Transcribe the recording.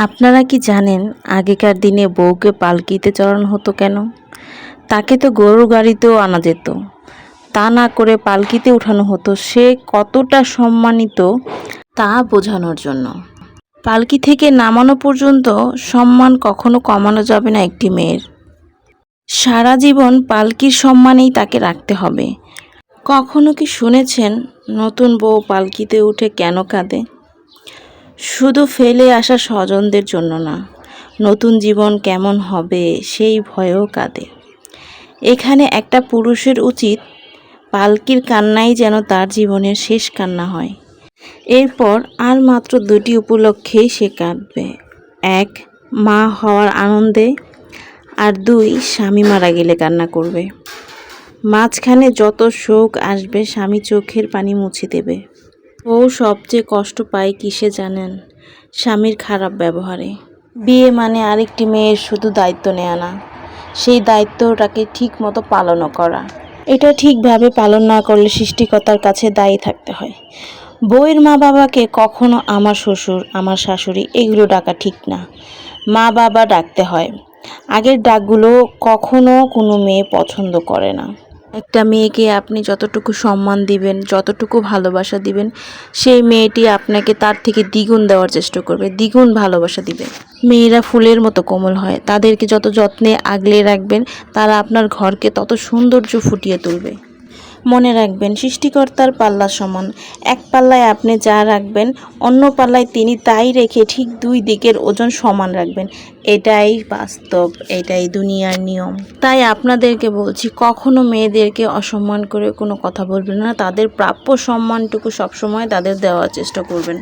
আপনারা কি জানেন আগেকার দিনে বউকে পালকিতে চড়ানো হতো কেন? তাকে তো গরুর গাড়িতেও আনা যেত, তা না করে পালকিতে উঠানো হতো। সে কতটা সম্মানিত তা বোঝানোর জন্য। পালকি থেকে নামানো পর্যন্ত সম্মান কখনো কমানো যাবে না একটি মেয়ের। সারা জীবন পালকির সম্মানেই তাকে রাখতে হবে। কখনো কি শুনেছেন নতুন বউ পালকিতে উঠে কেন কাঁদে? শুধু ফেলে আসা স্বজনদের জন্য না, নতুন জীবন কেমন হবে সেই ভয়েও কাঁদে। এখানে একটা পুরুষের উচিত পালকির কান্নাই যেন তার জীবনের শেষ কান্না হয়। এরপর আর মাত্র দুটি উপলক্ষেই সে কাঁদবে। এক, মা হওয়ার আনন্দে, আর দুই, স্বামী মারা গেলে কান্না করবে। মাঝখানে যত শোক আসবে স্বামী চোখের পানি মুছে দেবে। ও সবচেয়ে কষ্ট পায় কিসে জানেন? স্বামীর খারাপ ব্যবহারে। বিয়ে মানে আরেকটি মেয়ের শুধু দায়িত্ব নেওয়া না, সেই দায়িত্বটাকে ঠিক মতো পালনও করা। এটা ঠিকভাবে পালন না করলে সৃষ্টিকর্তার কাছে দায়ী থাকতে হয়। বউয়ের মা বাবাকে কখনো আমার শ্বশুর, আমার শাশুড়ি এগুলো ডাকা ঠিক না। মা বাবা ডাকতে হয়। আগের ডাকগুলো কখনো কোনো মেয়ে পছন্দ করে না। একটা মেয়েকে আপনি যতটুকু সম্মান দিবেন, যতটুকু ভালোবাসা দিবেন, সেই মেয়েটি আপনাকে তার থেকে দ্বিগুণ দেওয়ার চেষ্টা করবে, দ্বিগুণ ভালোবাসা দিবে। মেয়েরা ফুলের মতো কোমল হয়, তাদেরকে যত যত্নে আগলে রাখবেন, তারা আপনার ঘরকে তত সৌন্দর্য ফুটিয়ে তুলবে। মনে রাখবেন, সৃষ্টিকর্তার পাল্লা সমান। এক পাল্লায় আপনি যা রাখবেন, অন্য পাল্লায় তিনি তাই রেখে ঠিক দুই দিকের ওজন সমান রাখবেন। এটাই বাস্তব, এটাই দুনিয়ার নিয়ম। তাই আপনাদেরকে বলছি, কখনো মেয়েদেরকে অসম্মান করে কোনো কথা বলবেন না। তাদের প্রাপ্য সম্মানটুকু সবসময় তাদের দেওয়ার চেষ্টা করবেন।